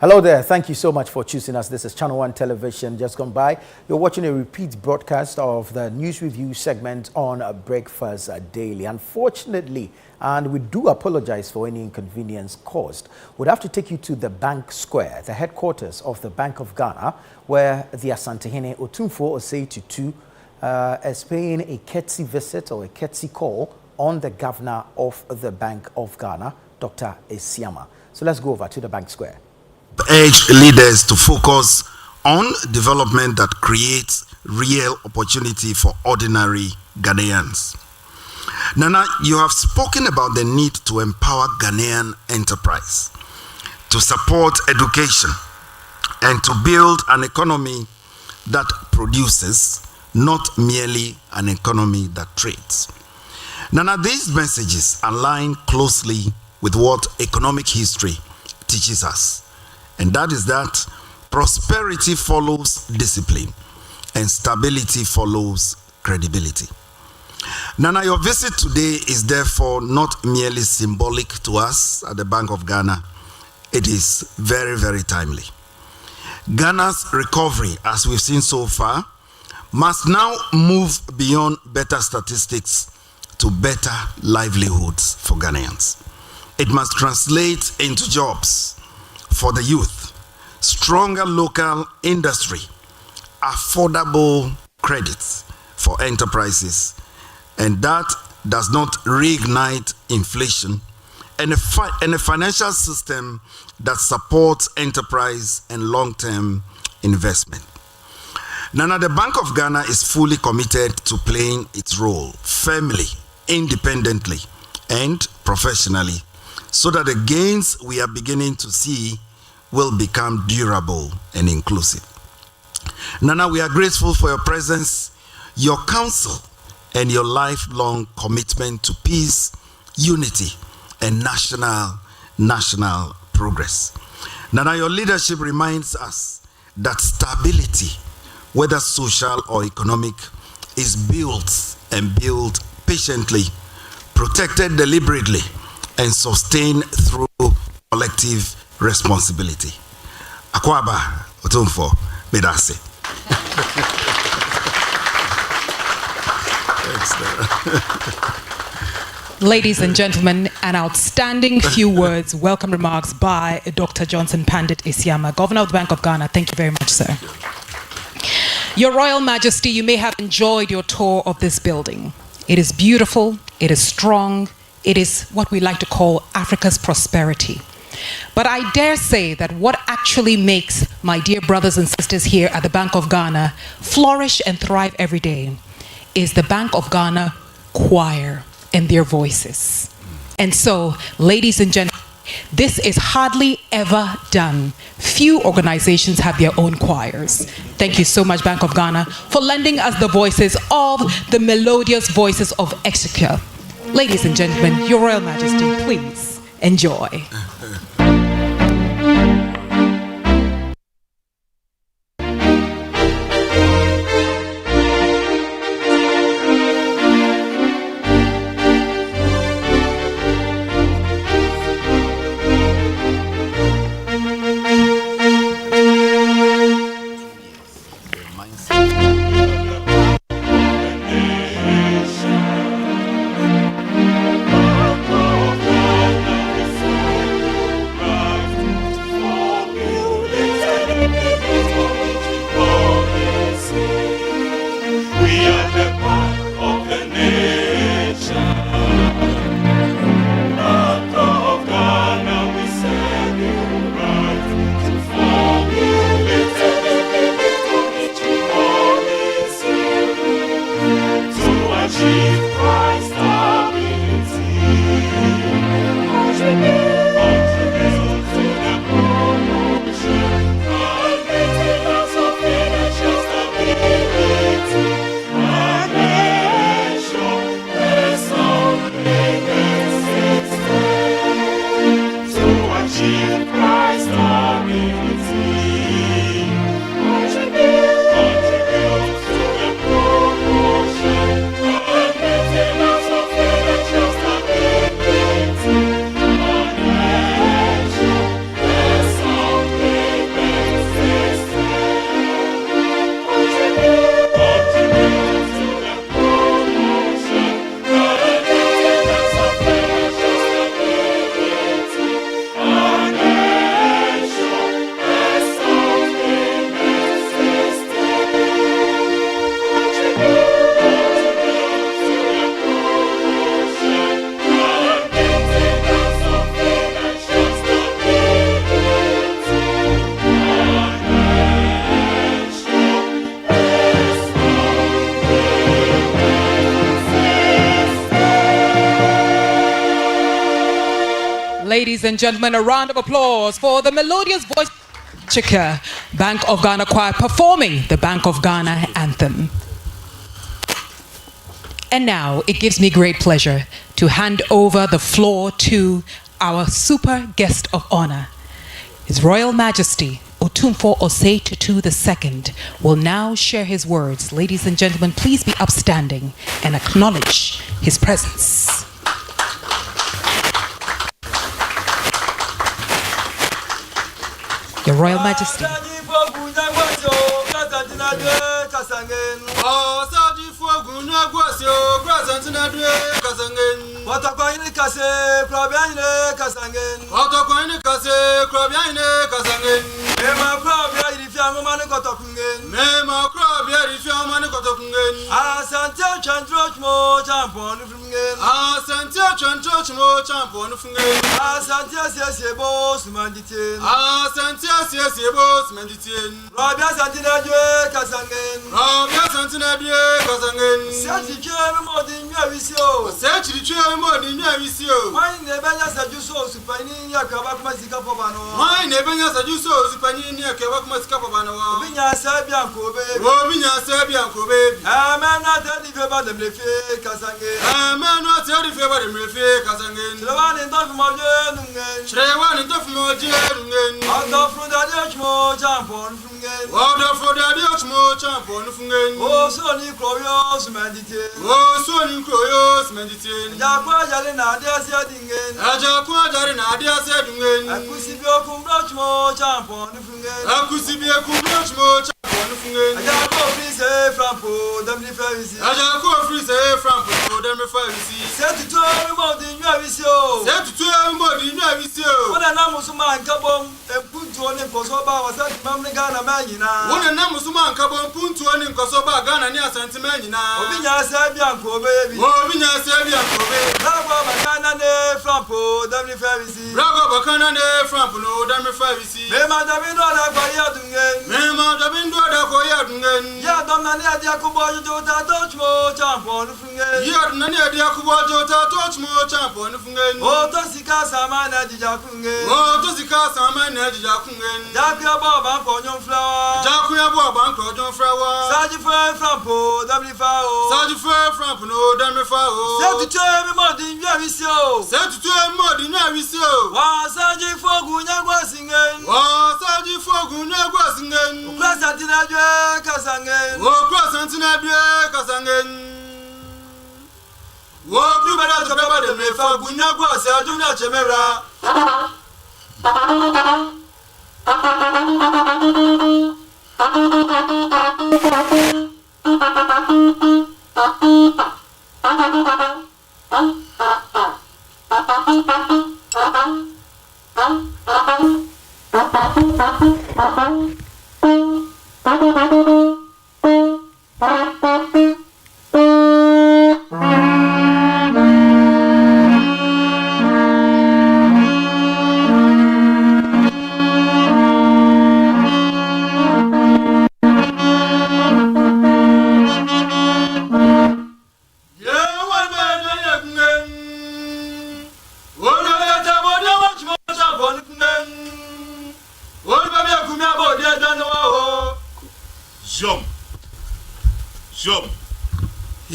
Hello there. Thank you so much for choosing us. This is Channel 1 Television. Just gone by. You're watching a repeat broadcast of the news review segment on Breakfast Daily. Unfortunately, and we do apologize for any inconvenience caused, we'd have to take you to the Bank Square, the headquarters of the Bank of Ghana, where the Asantehene Otumfuo Osei Tutu is paying a courtesy visit or a courtesy call on the governor of the Bank of Ghana, Dr. Esiama. So let's go over to the Bank Square. Urge leaders to focus on development that creates real opportunity for ordinary Ghanaians. Nana, you have spoken about the need to empower Ghanaian enterprise, to support education, and to build an economy that produces, not merely an economy that trades. Nana, these messages align closely with what economic history teaches us. And that is that prosperity follows discipline and stability follows credibility. Nana, your visit today is therefore not merely symbolic to us at the Bank of Ghana. It is very, very timely. Ghana's recovery, as we've seen so far, must now move beyond better statistics to better livelihoods for Ghanaians. It must translate into jobs for the youth, stronger local industry, affordable credits for enterprises, and that does not reignite inflation, and a financial system that supports enterprise and long-term investment. Nana, the Bank of Ghana is fully committed to playing its role firmly, independently, and professionally, so that the gains we are beginning to see will become durable and inclusive. Nana, we are grateful for your presence, your counsel, and your lifelong commitment to peace, unity, and national progress. Nana, your leadership reminds us that stability, whether social or economic, is built patiently, protected deliberately, and sustained through collective responsibility. Akwaba Otumfuo Bedase. Ladies and gentlemen, an outstanding few words, welcome remarks by Dr. Johnson Pandit Isiama, Governor of the Bank of Ghana. Thank you very much, sir. Your Royal Majesty, you may have enjoyed your tour of this building. It is beautiful, it is strong, it is what we like to call Africa's prosperity. But I dare say that what actually makes my dear brothers and sisters here at the Bank of Ghana flourish and thrive every day is the Bank of Ghana choir and their voices. And so, ladies and gentlemen, this is hardly ever done. Few organizations have their own choirs. Thank you so much, Bank of Ghana, for lending us the voices of the melodious voices of Executive. Ladies and gentlemen, Your Royal Majesty, please enjoy. Ladies and gentlemen, a round of applause for the melodious voice Chika, Bank of Ghana Choir, performing the Bank of Ghana anthem. And now, it gives me great pleasure to hand over the floor to our super guest of honor. His Royal Majesty, Otumfuo Osei Tutu II, will now share his words. Ladies and gentlemen, please be upstanding and acknowledge his presence. Your Royal Majesty.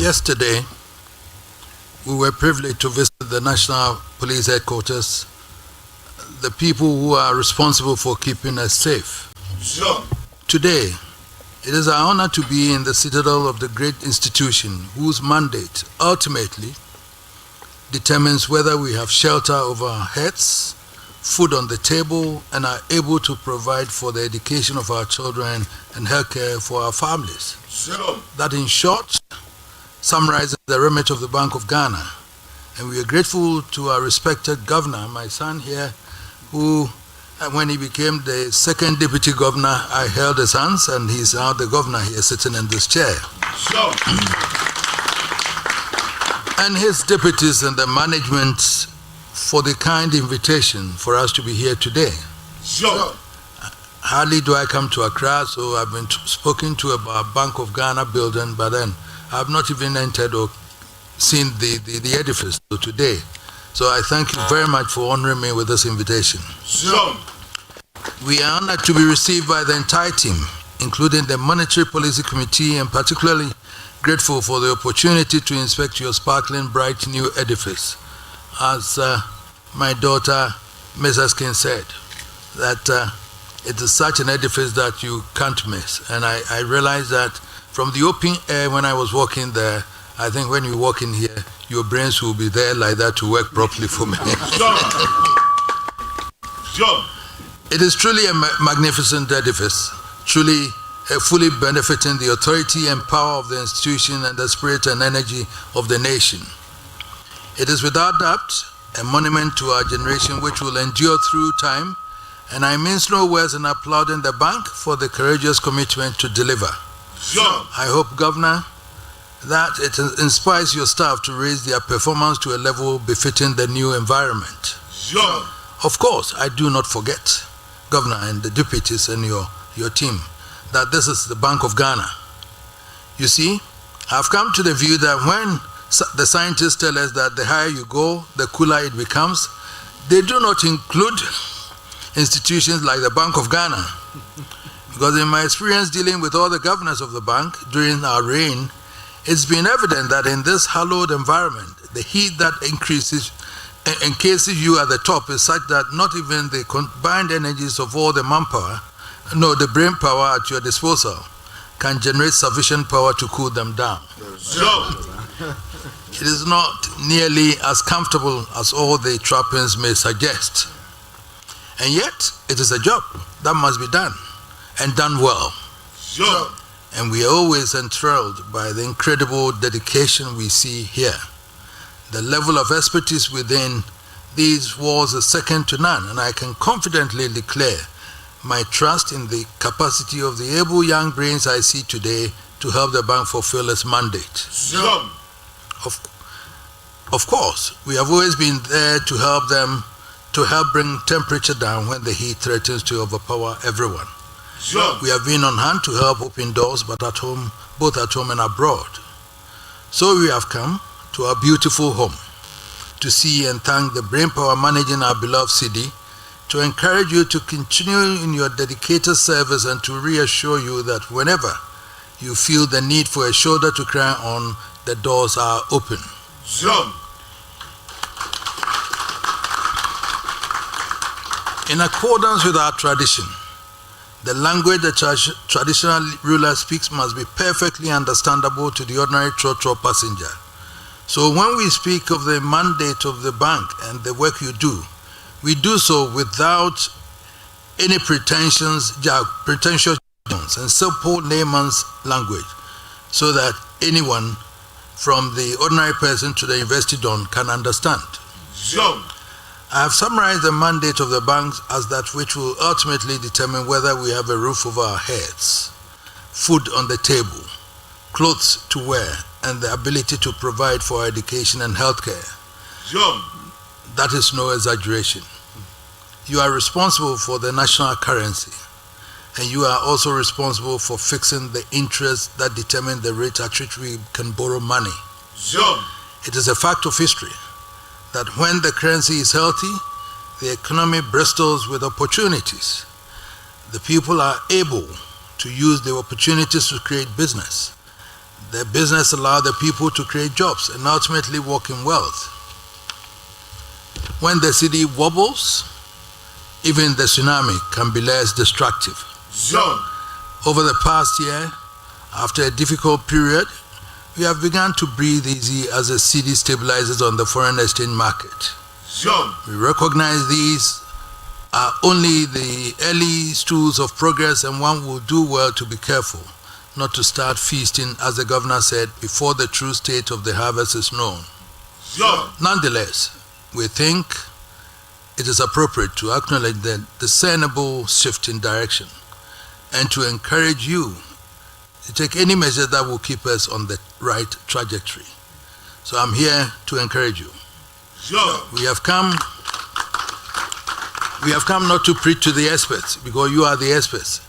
Yesterday, we were privileged to visit the National Police Headquarters, the people who are responsible for keeping us safe. Today, it is our honor to be in the citadel of the great institution whose mandate ultimately determines whether we have shelter over our heads, food on the table, and are able to provide for the education of our children and healthcare for our families. That, in short, summarizes the remit of the Bank of Ghana. And we are grateful to our respected governor, my son here, who, when he became the second deputy governor, I held his hands, and he's now the governor here sitting in this chair. And his deputies and the management for the kind invitation for us to be here today. Hardly do I come to Accra, so I've been spoken to about Bank of Ghana building, but then I've not even entered or seen the edifice today. So I thank you very much for honoring me with this invitation. Sure. We are honored to be received by the entire team, including the Monetary Policy Committee, and particularly grateful for the opportunity to inspect your sparkling, bright new edifice. As my daughter, Mrs. King, said, that it is such an edifice that you can't miss. And I realized that from the open air when I was walking there, I think when you walk in here, your brains will be there like that to work properly for me. Sure. It is truly a magnificent edifice, truly fully benefiting the authority and power of the institution and the spirit and energy of the nation. It is without doubt a monument to our generation which will endure through time, and I mince no words in applauding the bank for the courageous commitment to deliver. Sure. I hope, Governor, that it inspires your staff to raise their performance to a level befitting the new environment. Sure. Of course, I do not forget, Governor and the deputies and your team, that this is the Bank of Ghana. You see, I've come to the view that when the scientists tell us that the higher you go, the cooler it becomes, they do not include institutions like the Bank of Ghana. Because in my experience dealing with all the governors of the bank during our reign, it's been evident that in this hallowed environment, the heat that encases you at the top is such that not even the combined energies of all the manpower, no, the brain power at your disposal, can generate sufficient power to cool them down. Sure. It is not nearly as comfortable as all the trappings may suggest. And yet, it is a job that must be done, and done well. Sure. And we are always enthralled by the incredible dedication we see here. The level of expertise within these walls is second to none, and I can confidently declare my trust in the capacity of the able young brains I see today to help the bank fulfill its mandate. Sure. Of course, we have always been there to help them, to help bring temperature down when the heat threatens to overpower everyone. Sure. We have been on hand to help open doors, but at home, both at home and abroad. So we have come to our beautiful home to see and thank the brainpower managing our beloved city, to encourage you to continue in your dedicated service, and to reassure you that whenever you feel the need for a shoulder to cry on, the doors are open. Sure. In accordance with our tradition, the language the traditional ruler speaks must be perfectly understandable to the ordinary trotro passenger. So when we speak of the mandate of the bank and the work you do, we do so without any pretentious and simple layman's language, so that anyone from the ordinary person to the university don can understand. Sure. I have summarized the mandate of the banks as that which will ultimately determine whether we have a roof over our heads, food on the table, clothes to wear, and the ability to provide for our education and healthcare. Sure. That is no exaggeration. You are responsible for the national currency, and you are also responsible for fixing the interests that determine the rate at which we can borrow money. Sure. It is a fact of history that when the currency is healthy, the economy bristles with opportunities. The people are able to use the opportunities to create business. The business allows the people to create jobs and ultimately work in wealth. When the city wobbles, even the tsunami can be less destructive. Sure. Over the past year, after a difficult period, we have begun to breathe easy as the city stabilizes on the foreign exchange market. Sure. We recognize these are only the early stools of progress, and one will do well to be careful not to start feasting, as the governor said, before the true state of the harvest is known. Sure. Nonetheless, we think it is appropriate to acknowledge the discernible shift in direction and to encourage you to take any measure that will keep us on the right trajectory. So I'm here to encourage you. Sure. We have come not to preach to the experts, because you are the experts.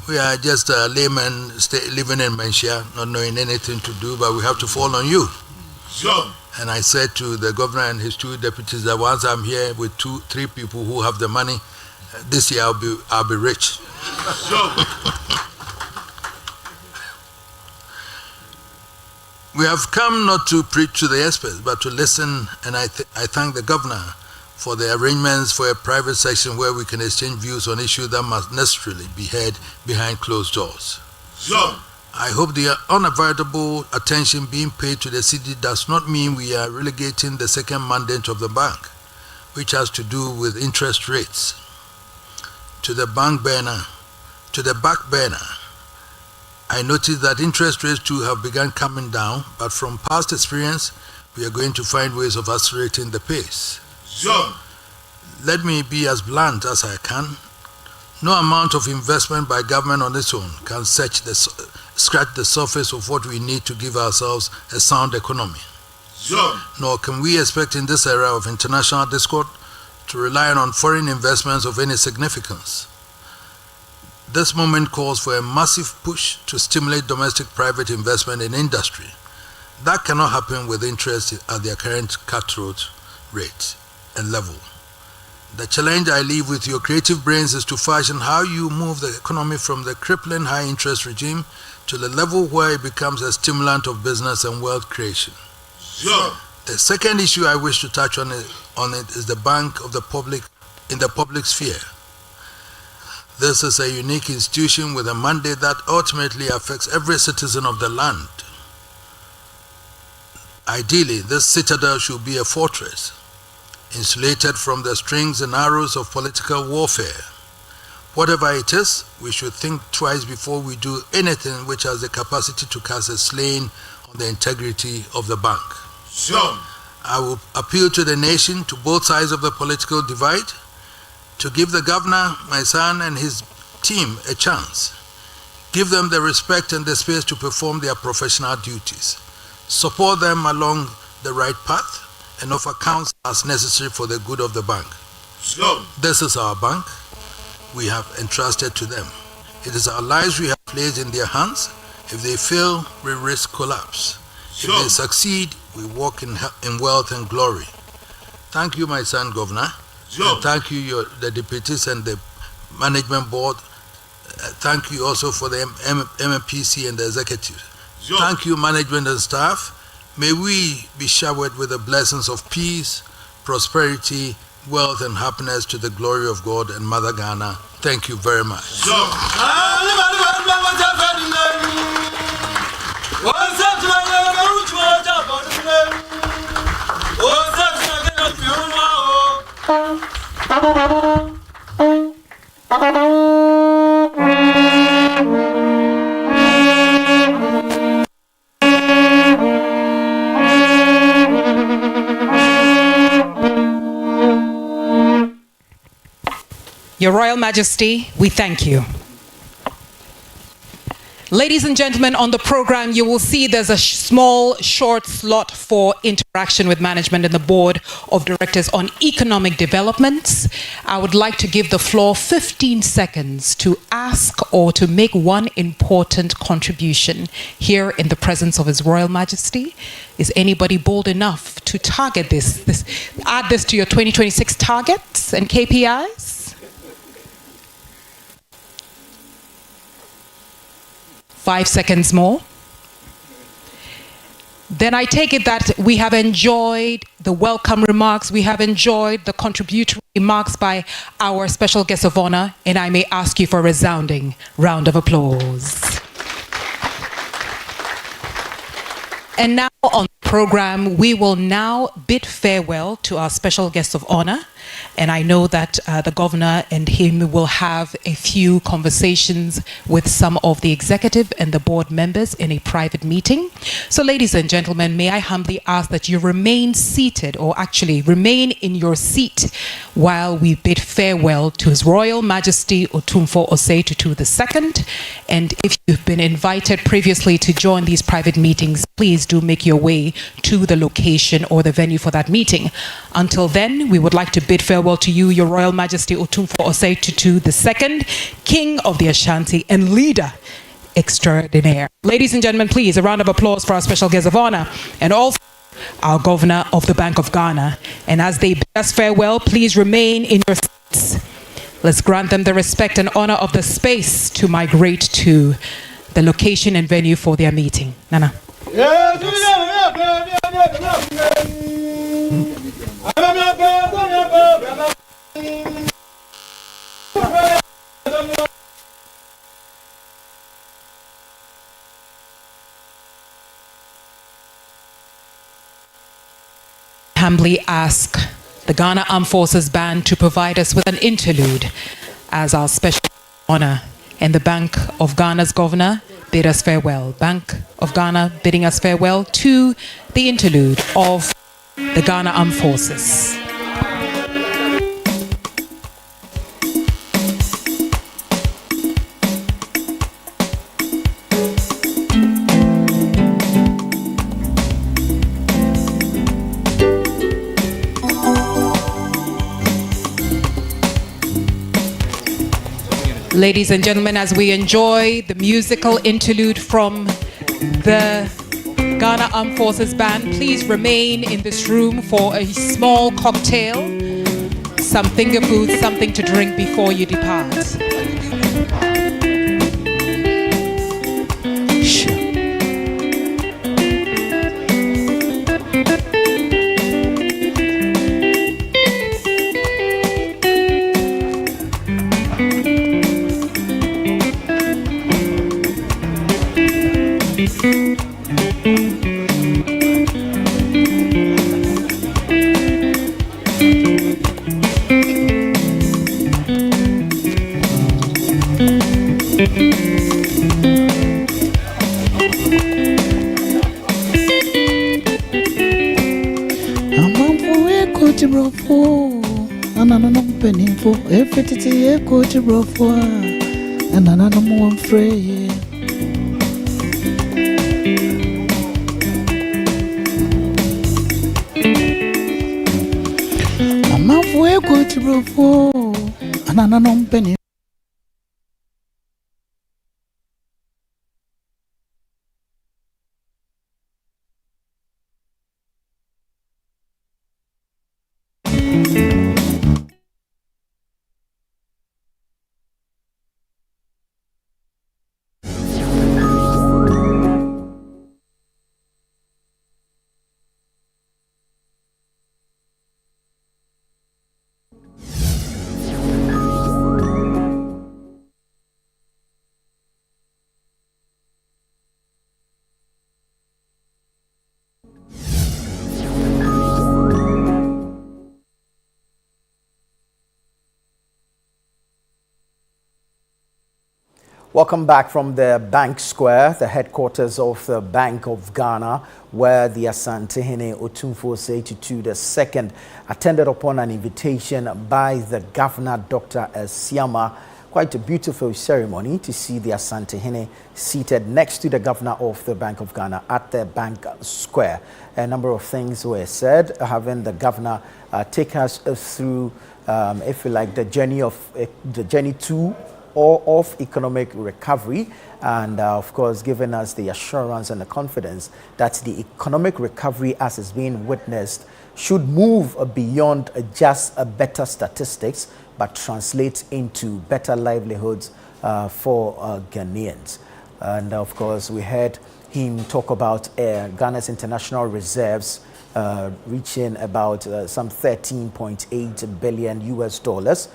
We are just laymen living in Manchia, not knowing anything to do, but we have to fall on you. Sure. And I said to the governor and his two deputies that once I'm here with 3 people who have the money, this year I'll be rich. We have come not to preach to the experts, but to listen, and I thank the governor for the arrangements for a private session where we can exchange views on issues that must necessarily be heard behind closed doors. I hope the unavoidable attention being paid to the city does not mean we are relegating the second mandate of the bank, which has to do with interest rates, to the back burner. I noticed that interest rates too have begun coming down, but from past experience, we are going to find ways of accelerating the pace. Let me be as blunt as I can. No amount of investment by government on its own can scratch the surface of what we need to give ourselves a sound economy. Nor can we expect in this era of international discord to rely on foreign investments of any significance. This moment calls for a massive push to stimulate domestic private investment in industry. That cannot happen with interest at their current cutthroat rate and level. The challenge I leave with your creative brains is to fashion how you move the economy from the crippling high interest regime to the level where it becomes a stimulant of business and wealth creation. The second issue I wish to touch on is the bank of the public in the public sphere. This is a unique institution with a mandate that ultimately affects every citizen of the land. Ideally, this citadel should be a fortress, insulated from the strings and arrows of political warfare. Whatever it is, we should think twice before we do anything which has the capacity to cast a stain on the integrity of the bank. I will appeal to the nation, to both sides of the political divide, to give the governor, my son, and his team a chance. Give them the respect and the space to perform their professional duties. Support them along the right path and offer counsel as necessary for the good of the bank. This is our bank we have entrusted to them. It is our lives we have placed in their hands. If they fail, we risk collapse. If they succeed, we walk in wealth and glory. Thank you, my son, Governor. And thank you, the deputies and the management board. Thank you also for the MPC and the executive. Thank you, management and staff. May we be showered with the blessings of peace, prosperity, wealth, and happiness to the glory of God and Mother Ghana. Thank you very much. Your Royal Majesty, we thank you. Ladies and gentlemen, on the program, you will see there's a small, short slot for interaction with management and the board of directors on economic developments. I would like to give the floor 15 seconds to ask or to make one important contribution here in the presence of His Royal Majesty. Is anybody bold enough to target this, add this to your 2026 targets and KPIs? 5 seconds more. Then I take it that we have enjoyed the welcome remarks, we have enjoyed the contributory remarks by our special guest of honor, and I may ask you for a resounding round of applause. And now on the program, we will now bid farewell to our special guest of honor. And I know that the governor and him will have a few conversations with some of the executive and the board members in a private meeting. So ladies and gentlemen, may I humbly ask that you remain seated, or actually remain in your seat while we bid farewell to His Royal Majesty Otumfuo Osei Tutu II. And if you've been invited previously to join these private meetings, please do make your way to the location or the venue for that meeting. Until then, we would like to bid farewell to you, Your Royal Majesty Otumfuo Osei Tutu II, King of the Ashanti and leader extraordinaire. Ladies and gentlemen, please, a round of applause for our special guest of honor. And also our Governor of the Bank of Ghana. And as they bid us farewell, please remain in your seats. Let's grant them the respect and honor of the space to migrate to the location and venue for their meeting. Nana. Humbly ask the Ghana Armed Forces Band to provide us with an interlude as our special honor. And the Bank of Ghana's governor bid us farewell. Bank of Ghana bidding us farewell to the interlude of the Ghana Armed Forces. Ladies and gentlemen, as we enjoy the musical interlude from the Ghana Armed Forces Band, please remain in this room for a small cocktail, some finger food, something to drink before you depart. Sure. And another more free. I'm out for a good to bro, and another penny. Welcome back from the Bank Square, the headquarters of the Bank of Ghana, where the Asantehene Otumfuo Osei Tutu II attended upon an invitation by the Governor, Dr. Esiama. Quite a beautiful ceremony to see the Asantehene seated next to the Governor of the Bank of Ghana at the Bank Square. A number of things were said, having the Governor take us through, if you like, the journey to or of economic recovery, and of course giving us the assurance and the confidence that the economic recovery as is being witnessed should move beyond just better statistics but translate into better livelihoods for Ghanaians. And of course we heard him talk about Ghana's international reserves reaching about some 13.8 billion US dollars.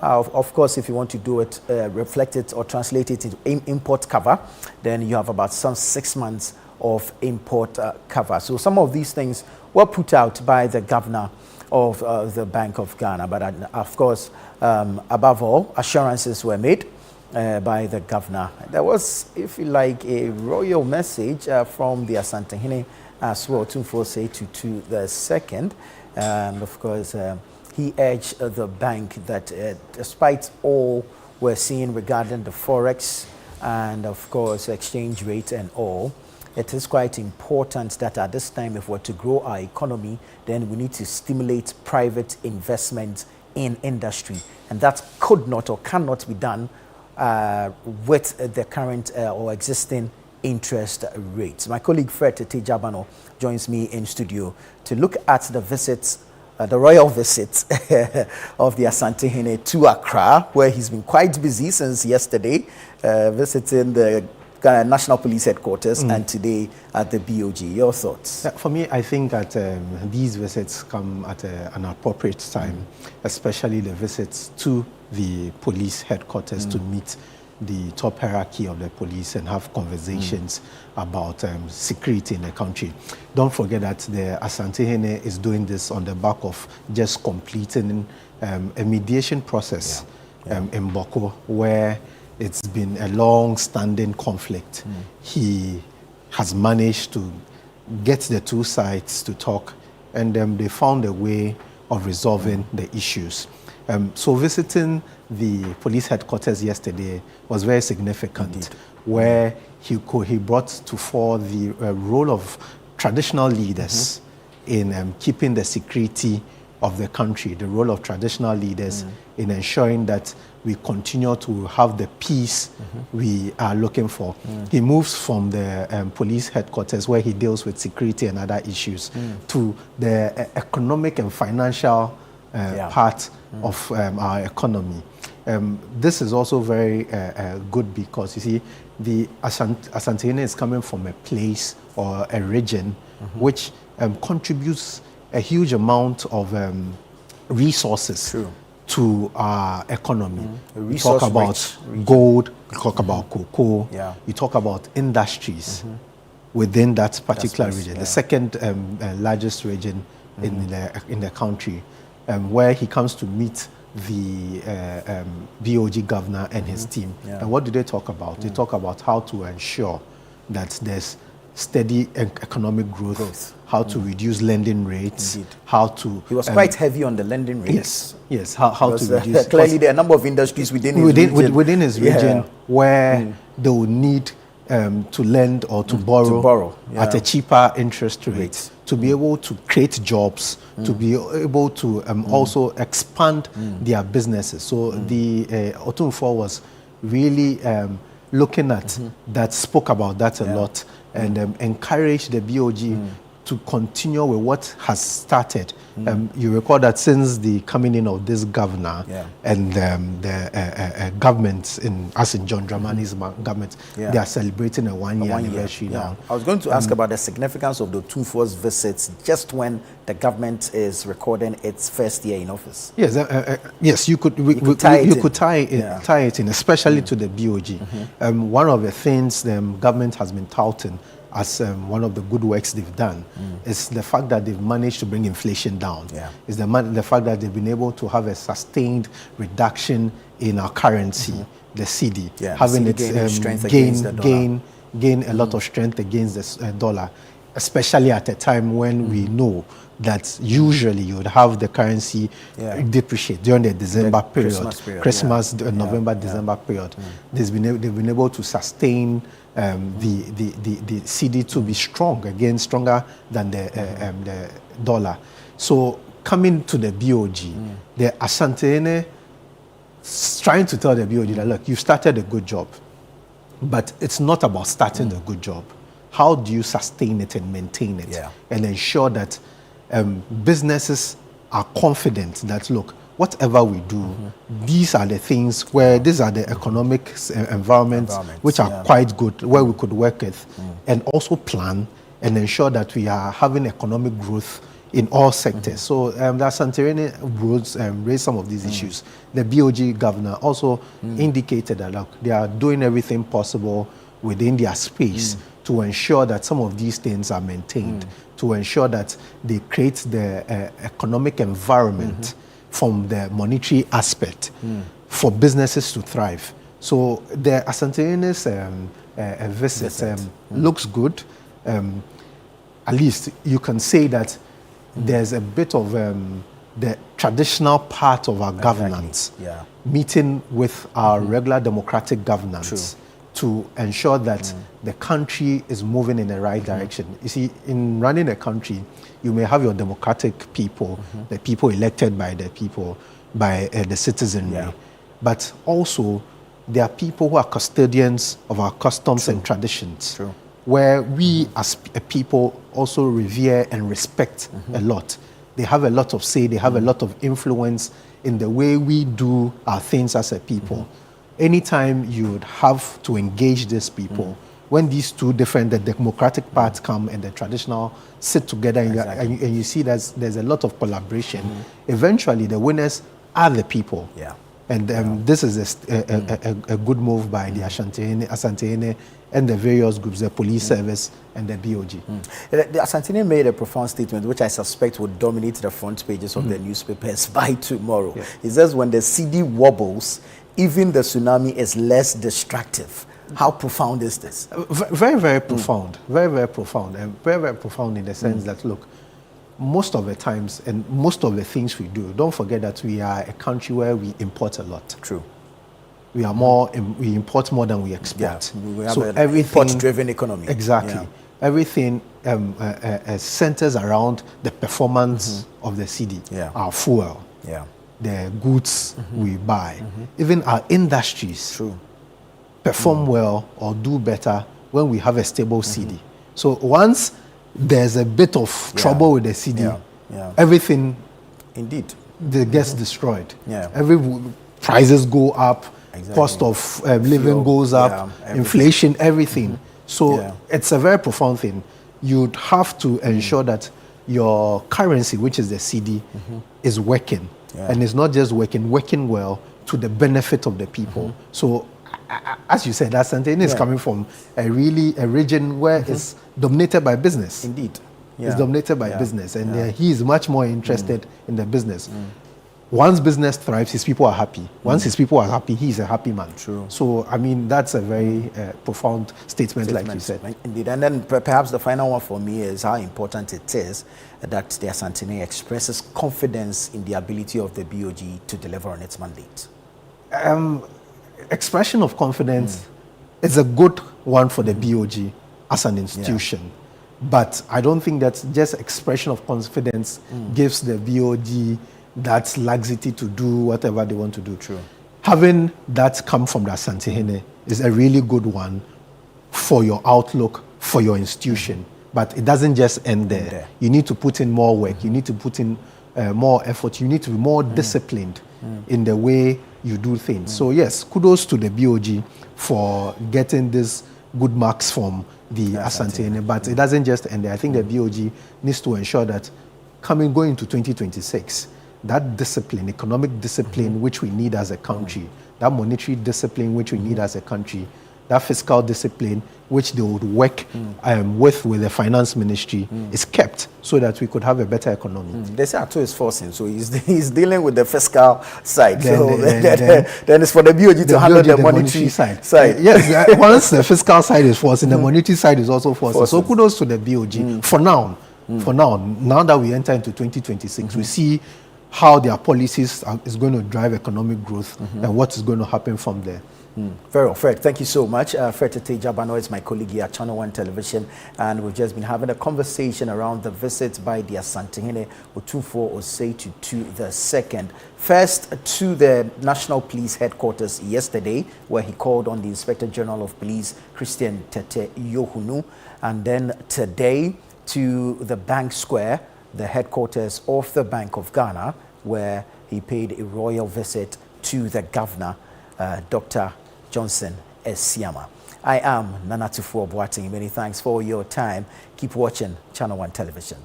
Of course, if you want to do it, reflect it or translate it into import cover, then you have about some 6 months of import cover. So some of these things were put out by the Governor of the Bank of Ghana. But of course, above all, assurances were made by the Governor. There was, if you like, a royal message from the Asantehene Otumfuo Osei Tutu II. And of course, he urged the bank that despite all we're seeing regarding the forex and of course exchange rate and all, it is quite important that at this time, if we're to grow our economy, then we need to stimulate private investment in industry. And that could not or cannot be done with the current or existing interest rates. My colleague Fred Tejabano joins me in studio to look at the visits, the royal visit of the Asantehene to Accra, where he's been quite busy since yesterday, visiting the National Police Headquarters and today at the BoG. Your thoughts? For me, I think that these visits come at an appropriate time, especially the visits to the police headquarters to meet the top hierarchy of the police and have conversations about security in the country. Don't forget that the Asantehene is doing this on the back of just completing a mediation process in Boko, where it's been a long-standing conflict. He has managed to get the two sides to talk, and they found a way of resolving the issues. So visiting the police headquarters yesterday was very significant, where he brought to fore the role of traditional leaders in keeping the security of the country, the role of traditional leaders in ensuring that we continue to have the peace we are looking for. He moves from the police headquarters, where he deals with security and other issues, to the economic and financial part of our economy. This is also very good because, you see, the Asantehene is coming from a place or a region which contributes a huge amount of resources to our economy. You talk about gold, you talk about cocoa, you talk about industries within that particular region, the second largest region in the country, where he comes to meet the BoG governor and his team. And what do they talk about? They talk about how to ensure that there's steady economic growth, how to reduce lending rates, how to... He was quite heavy on the lending rates. Yes, how to reduce... Clearly, there are a number of industries within his region where they will need to lend or to borrow at a cheaper interest rate, to be able to create jobs, to be able to also expand their businesses. So the Otumfuo was really looking at that, spoke about that a lot, and encouraged the BoG to continue with what has started. You recall that since the coming in of this governor and the government, as in John Dramani's government, they are celebrating a one-year anniversary now. I was going to ask about the significance of the Otumfuo's visits just when the government is recording its first year in office. Yes, yes, you could tie it in, especially to the BoG. One of the things the government has been touting as one of the good works they've done is the fact that they've managed to bring inflation down. Is the fact that they've been able to have a sustained reduction in our currency, the CD, having it gain a lot of strength against the dollar, especially at a time when we know that usually you would have the currency depreciate during the December Christmas, November, December period. They've been able to sustain the CD to be stronger than the dollar. So coming to the BoG, the Asantehene trying to tell the BoG that, look, you've started a good job, but it's not about starting a good job. How do you sustain it and maintain it and ensure that businesses are confident that, look, whatever we do, these are the things where these are the economic environments which are quite good, where we could work with and also plan and ensure that we are having economic growth in all sectors. So the Asantehene raised some of these issues. The BoG governor also indicated that, look, they are doing everything possible within their space to ensure that some of these things are maintained, to ensure that they create the economic environment from the monetary aspect for businesses to thrive. So the Asantehene's visit looks good. At least you can say that there's a bit of the traditional part of our governance meeting with our regular democratic governance to ensure that the country is moving in the right direction. You see, in running a country, you may have your democratic people, the people elected by the people, by the citizenry, but also there are people who are custodians of our customs and traditions, where we as a people also revere and respect a lot. They have a lot of say, they have a lot of influence in the way we do our things as a people. Anytime you would have to engage these people, when these two different, the democratic parts come and the traditional sit together, and you see there's a lot of collaboration, eventually the winners are the people. And this is a good move by the Asantehene and the various groups, the police service and the BoG. The Asantehene made a profound statement, which I suspect would dominate the front pages of the newspapers by tomorrow. He says, when the cedi wobbles, even the tsunami is less destructive. How profound is this? Very, very profound. Very, very profound. And very, very profound in the sense that, look, most of the times and most of the things we do, don't forget that we are a country where we import a lot. True. We are more, we import more than we export. We have an import-driven economy. Exactly. Everything centers around the performance of the cedi, our fuel, the goods we buy. Even our industries perform well or do better when we have a stable cedi. So once there's a bit of trouble with the cedi, everything gets destroyed. Prices go up, cost of living goes up, inflation, everything. So it's a very profound thing. You'd have to ensure that your currency, which is the cedi, is working. And it's not just working well to the benefit of the people. So as you said, Asantehene is coming from a region where it's dominated by business. Indeed. It's dominated by business, and he is much more interested in the business. Once business thrives, his people are happy. Once his people are happy, he is a happy man. So, I mean, that's a very profound statement, like you said. Indeed. And then perhaps the final one for me is how important it is that the Asantehene expresses confidence in the ability of the BoG to deliver on its mandate. Expression of confidence is a good one for the BoG as an institution. But I don't think that just expression of confidence gives the BoG that laxity to do whatever they want to do. Having that come from the Asantehene is a really good one for your outlook, for your institution. But it doesn't just end there. You need to put in more work. You need to put in more effort. You need to be more disciplined in the way you do things. So yes, kudos to the BoG for getting these good marks from the Asantehene, but it doesn't just end there. I think the BoG needs to ensure that going into 2026, that discipline, economic discipline which we need as a country, that monetary discipline which we need as a country, that fiscal discipline which they would work with the finance ministry is kept so that we could have a better economy. They say Ato is forcing, so he's dealing with the fiscal side. Then it's for the BoG to handle the monetary side. Yes, once the fiscal side is forcing, the monetary side is also forcing. So kudos to the BoG for now. For now that we enter into 2026, we see how their policies is going to drive economic growth and what is going to happen from there. Very well, Fred. Thank you so much. Fred Jabano is my colleague here at Channel 1 Television, and we've just been having a conversation around the visit by the Asantehene Otumfuo Osei Tutu II. First to the National Police Headquarters yesterday, where he called on the Inspector General of Police, Christian Tete Yohunu, and then today to the Bank Square, the headquarters of the Bank of Ghana, where he paid a royal visit to the governor, Dr. Johnson Esiama. I am Nana Tufo Boateng. Many thanks for your time. Keep watching Channel 1 Television.